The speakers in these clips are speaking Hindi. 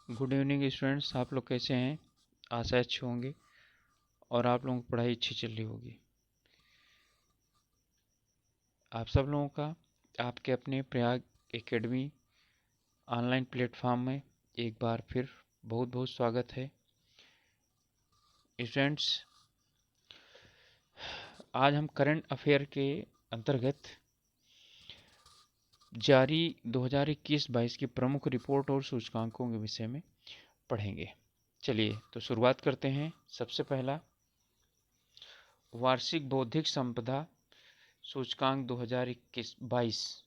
Good evening students. आप लोग कैसे हैं? आशा अच्छे होंगे और आप लोगों की पढ़ाई अच्छी चल रही होगी। आप सब लोगों का आपके अपने प्रयाग एकेडमी ऑनलाइन प्लेटफॉर्म में एक बार फिर बहुत बहुत स्वागत है। स्टूडेंट्स, आज हम करंट अफेयर के अंतर्गत जारी 2021-22 की प्रमुख रिपोर्ट और सूचकांकों के विषय में पढ़ेंगे। चलिए तो शुरुआत करते हैं। सबसे पहला, वार्षिक बौद्धिक संपदा सूचकांक 2021-22।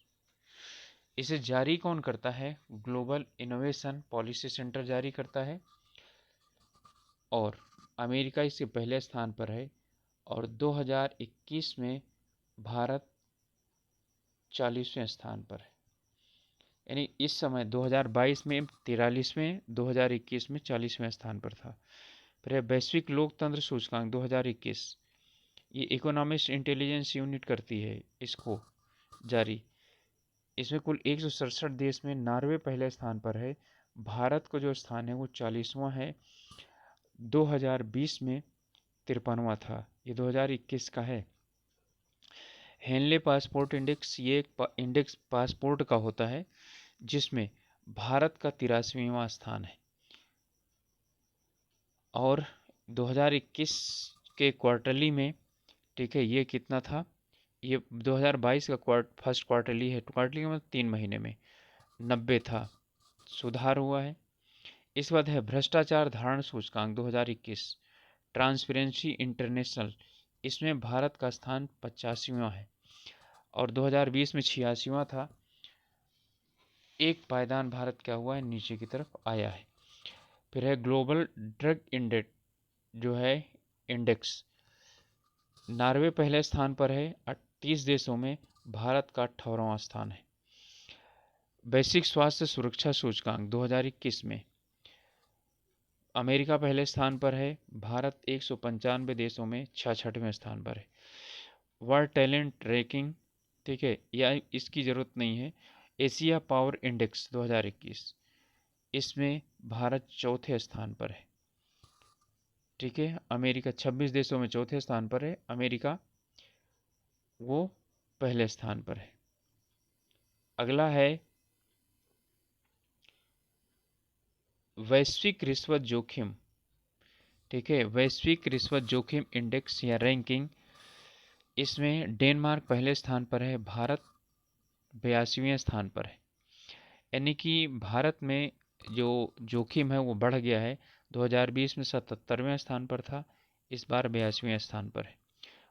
इसे जारी कौन करता है? ग्लोबल इनोवेशन पॉलिसी सेंटर जारी करता है और अमेरिका इसके पहले स्थान पर है। और 2021 में भारत 40वें स्थान पर है। यानी इस समय 2022 में 43वें, 2021 में 40वें स्थान पर था। फिर वैश्विक लोकतंत्र सूचकांक 2021, ये इकोनॉमिक्स इंटेलिजेंस यूनिट करती है इसको जारी। इसमें कुल 167 देश में नॉर्वे पहले स्थान पर है। भारत का जो स्थान है वो 40वां है। 2020 में 53वां था। ये 2021 का है। हेनले पासपोर्ट इंडेक्स, ये एक इंडेक्स पासपोर्ट का होता है जिसमें भारत का 83वां स्थान है। और 2021 के क्वार्टरली में, ठीक है, ये कितना था? ये 2022 का फर्स्ट क्वार्टरली है। क्वार्टरली का मतलब 3 महीने में 90 था। सुधार हुआ है। इसके बाद है भ्रष्टाचार धारण सूचकांक 2021, ट्रांसपेरेंसी इंटरनेशनल। इसमें भारत का स्थान 85वां है और 2020 में 86वां था। एक पायदान भारत क्या हुआ है? नीचे की तरफ आया है। फिर है ग्लोबल ड्रग इंडेक्स, जो है इंडेक्स, नॉर्वे पहले स्थान पर है 38 देशों में। भारत का 18वां स्थान है। वैश्विक स्वास्थ्य सुरक्षा सूचकांक 2021 में अमेरिका पहले स्थान पर है। भारत 195 देशों में 66वें स्थान पर है। वर्ल्ड टैलेंट रैंकिंग, ठीक है, यह इसकी ज़रूरत नहीं है। एशिया पावर इंडेक्स 2021, इसमें भारत चौथे स्थान पर है। ठीक है, अमेरिका 26 देशों में चौथे स्थान पर है, अमेरिका वो पहले स्थान पर है। अगला है वैश्विक रिश्वत जोखिम। ठीक है, वैश्विक रिश्वत जोखिम इंडेक्स या रैंकिंग, इसमें डेनमार्क पहले स्थान पर है, भारत 82वें स्थान पर है। यानी कि भारत में जो जोखिम है वो बढ़ गया है। 2020 में 77वें स्थान पर था, इस बार 82वें स्थान पर है।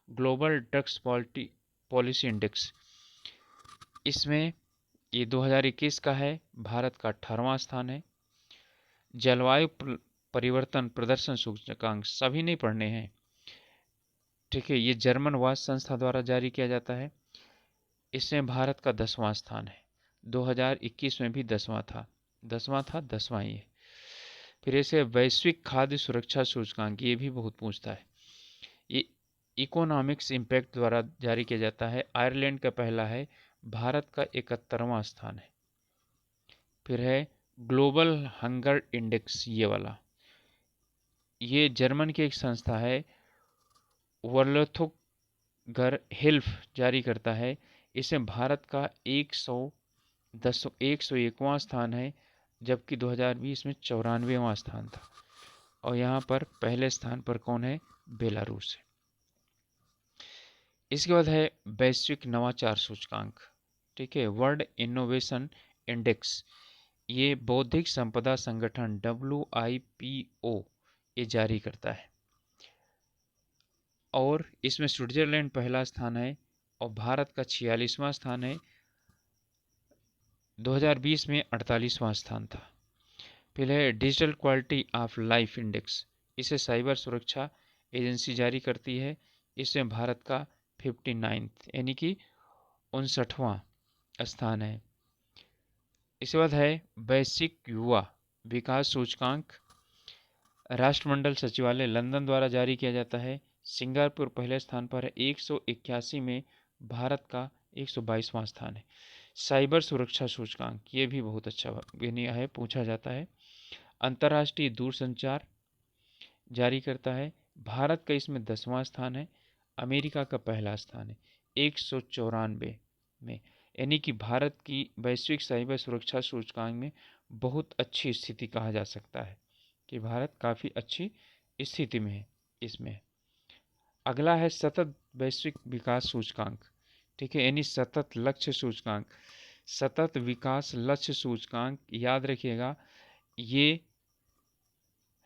ग्लोबल ड्रग्स पॉलिसी इंडेक्स, इसमें ये 2021 का है, भारत का 18वां स्थान है। जलवायु परिवर्तन प्रदर्शन सूचकांक, सभी नहीं पढ़ने हैं, ठीक है, ये जर्मन वाच संस्था द्वारा जारी किया जाता है। इसमें भारत का 10वां स्थान है। 2021 में भी 10वां था, 10वां ही है। फिर ऐसे वैश्विक खाद्य सुरक्षा सूचकांक, ये भी बहुत पूछता है। ये इकोनॉमिक्स इम्पैक्ट द्वारा जारी किया जाता है। आयरलैंड का पहला है, भारत का 71वां स्थान है। फिर है ग्लोबल हंगर इंडेक्स, ये वाला, ये जर्मन की एक संस्था है, वर्लोथुगर हेल्फ जारी करता है। इसमें भारत का 101वां स्थान है, जबकि 2020 में 94वां स्थान था। और यहाँ पर पहले स्थान पर कौन है? बेलारूस है। इसके बाद है वैश्विक नवाचार सूचकांक, ठीक है, वर्ल्ड इनोवेशन इंडेक्स, ये बौद्धिक संपदा संगठन WIPO ये जारी करता है। और इसमें स्विट्जरलैंड पहला स्थान है और भारत का 46वां स्थान है। 2020 में 48वां स्थान था। फिर है digital quality of life index, इसे साइबर सुरक्षा एजेंसी जारी करती है। इसमें भारत का 59th यानी कि 59वां स्थान है। इसके बाद है वैश्विक युवा विकास सूचकांक, राष्ट्रमंडल सचिवालय लंदन द्वारा जारी किया जाता है। सिंगापुर पहले स्थान पर है, 181 में। भारत का 122वां स्थान है। साइबर सुरक्षा सूचकांक, ये भी बहुत अच्छा है, पूछा जाता है। अंतर्राष्ट्रीय दूरसंचार जारी करता है। भारत का इसमें 10वां स्थान है, अमेरिका का पहला स्थान है 194 में। यानी कि भारत की वैश्विक साइबर सुरक्षा सूचकांक में बहुत अच्छी स्थिति कहा जा सकता है कि भारत काफ़ी अच्छी स्थिति में है इसमें। अगला है सतत वैश्विक विकास सूचकांक, ठीक है, यानी सतत लक्ष्य सूचकांक। सतत विकास लक्ष्य सूचकांक याद रखिएगा, ये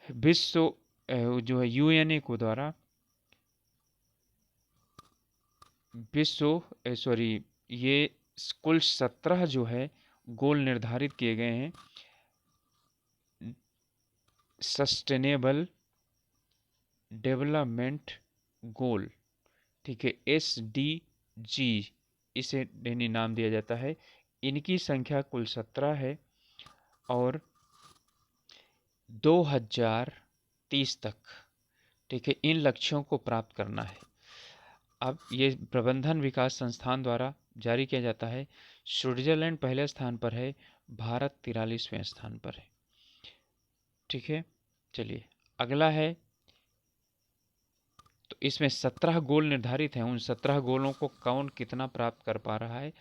विश्व जो है यूएनए को द्वारा ये कुल 17 जो है गोल निर्धारित किए गए हैं सस्टेनेबल डेवलपमेंट गोल, ठीक है, SDG इसे यानी नाम दिया जाता है। इनकी संख्या कुल 17 है और 2030 तक, ठीक है, इन लक्ष्यों को प्राप्त करना है। अब ये प्रबंधन विकास संस्थान द्वारा जारी किया जाता है। स्विट्जरलैंड पहले स्थान पर है, भारत 43वें स्थान पर है, ठीक है। चलिए अगला है, तो इसमें 17 गोल निर्धारित हैं, उन 17 गोलों को कौन कितना प्राप्त कर पा रहा है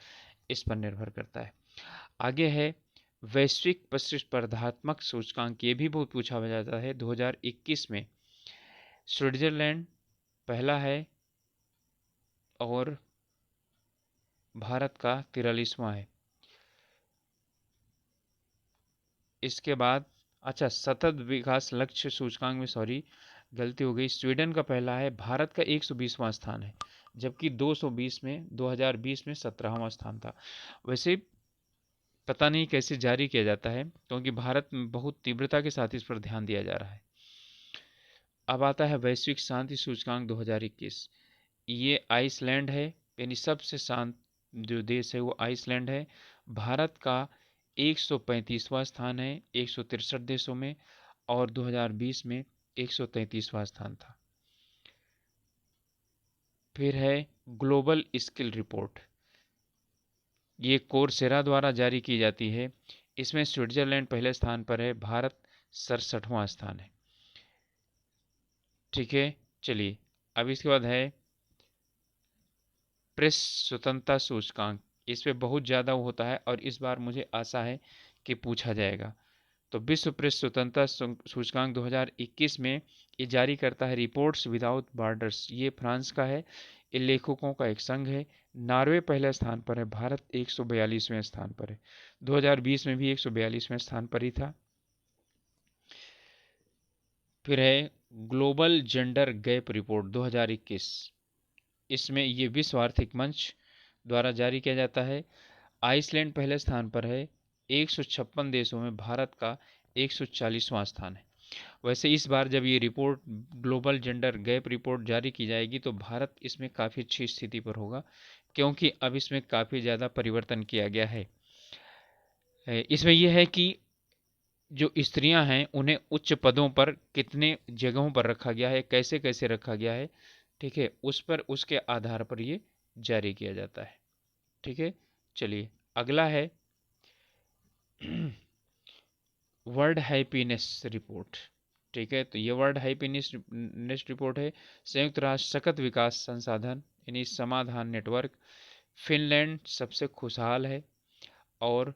इस पर निर्भर करता है। आगे है वैश्विक प्रतिस्पर्धात्मक सूचकांक, ये भी बहुत पूछा जाता है। 2021 में स्विट्जरलैंड पहला है और भारत का 43वां है। इसके बाद अच्छा, सतत विकास लक्ष्य सूचकांक में सॉरी गलती हो गई, स्वीडन का पहला है, भारत का 120वां स्थान है, जबकि 2020 में 17वां स्थान था। वैसे पता नहीं कैसे जारी किया जाता है, क्योंकि भारत में बहुत तीव्रता के साथ इस पर ध्यान दिया जा रहा है। अब आता है वैश्विक शांति सूचकांक 2021। ये आइसलैंड है, यानी सबसे शांत जो देश है वो आइसलैंड है। भारत का 135वां स्थान है 163 देशों में, और 2020 में 133वां स्थान था। फिर है ग्लोबल स्किल रिपोर्ट, ये कोर्सेरा द्वारा जारी की जाती है। इसमें स्विट्जरलैंड पहले स्थान पर है, भारत 67वां स्थान है, ठीक है। चलिए अब इसके बाद है प्रेस स्वतंत्रता सूचकांक, इस पे बहुत ज़्यादा होता है और इस बार मुझे आशा है कि पूछा जाएगा। तो विश्व प्रेस स्वतंत्रता सूचकांक 2021 में ये जारी करता है रिपोर्ट्स विदाउट बॉर्डर्स, ये फ्रांस का है, ये लेखकों का एक संघ है। नॉर्वे पहले स्थान पर है, भारत 142वें स्थान पर है, 2020 में भी 142वें स्थान पर ही था। फिर है ग्लोबल जेंडर गैप रिपोर्ट 2021, इसमें ये विश्व आर्थिक मंच द्वारा जारी किया जाता है। आइसलैंड पहले स्थान पर है, 156 देशों में भारत का 140वां स्थान है। वैसे इस बार जब ये report global gender gap report जारी की जाएगी तो भारत इसमें काफ़ी अच्छी स्थिति पर होगा, क्योंकि अब इसमें काफ़ी ज़्यादा परिवर्तन किया गया है। इसमें यह है कि जो स्त्रियां हैं उन्हें उच्च पदों पर कितने जगहों पर रखा गया है, कैसे कैसे रखा गया है, ठीक है, उस पर उसके आधार पर ये जारी किया जाता है, ठीक है। चलिए अगला है वर्ल्ड हैप्पीनेस रिपोर्ट, ठीक है। तो ये वर्ल्ड हैप्पीनेस रिपोर्ट है संयुक्त राष्ट्र सकत विकास संसाधन यानी समाधान नेटवर्क। फिनलैंड सबसे खुशहाल है और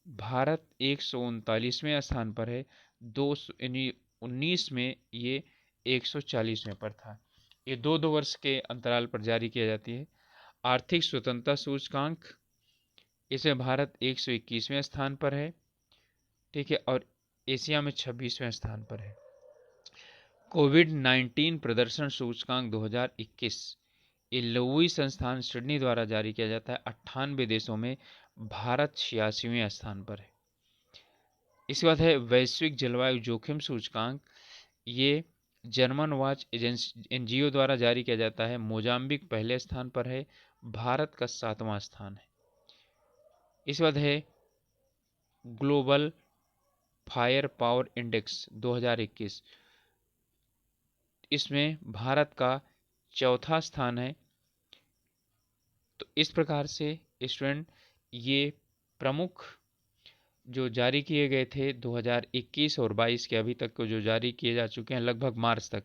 भारत 139वें स्थान पर है, 2019 में ये 140वें पर था। ये 2-2 वर्ष के अंतराल पर जारी किया जाती है। आर्थिक स्वतंत्रता सूचकांक, इसमें भारत 121वें स्थान पर है, ठीक है, और एशिया में 26वें स्थान पर है। कोविड-19 प्रदर्शन सूचकांक 2021, ये लुई संस्थान सिडनी द्वारा जारी किया जाता है। 98 देशों में भारत 86वें स्थान पर है। इसके बाद है वैश्विक जलवायु जोखिम सूचकांक, ये जर्मन वॉच एनजीओ द्वारा जारी किया जाता है। मोजाम्बिक पहले स्थान पर है, भारत का 7वां स्थान है। इसके बाद है ग्लोबल फायर पावर इंडेक्स 2021, इसमें भारत का 4था स्थान है। तो इस प्रकार से स्टूडेंट ये प्रमुख जो जारी किए गए थे 2021 और 22 के, अभी तक को जो जारी किए जा चुके हैं लगभग मार्च तक,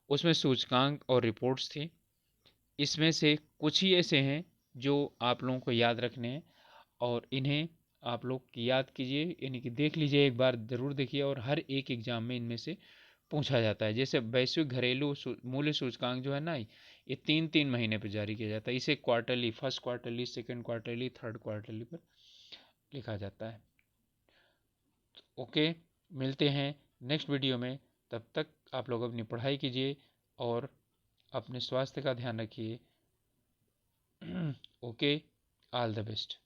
उसमें सूचकांक और रिपोर्ट्स थी। इसमें से कुछ ही ऐसे हैं जो आप लोगों को याद रखने हैं, और इन्हें आप लोग याद कीजिए, यानी कि देख लीजिए, एक बार ज़रूर देखिए, और हर एक एग्जाम में इनमें से पूछा जाता है। जैसे वैश्विक घरेलू मूल्य सूचकांक जो है ना, ये 3-3 महीने पर जारी किया जाता है। इसे quarterly, first quarterly, second quarterly, third quarterly पर लिखा जाता है। ओके, मिलते हैं नेक्स्ट वीडियो में। तब तक आप लोग अपनी पढ़ाई कीजिए और अपने स्वास्थ्य का ध्यान रखिए। Okay, all the best.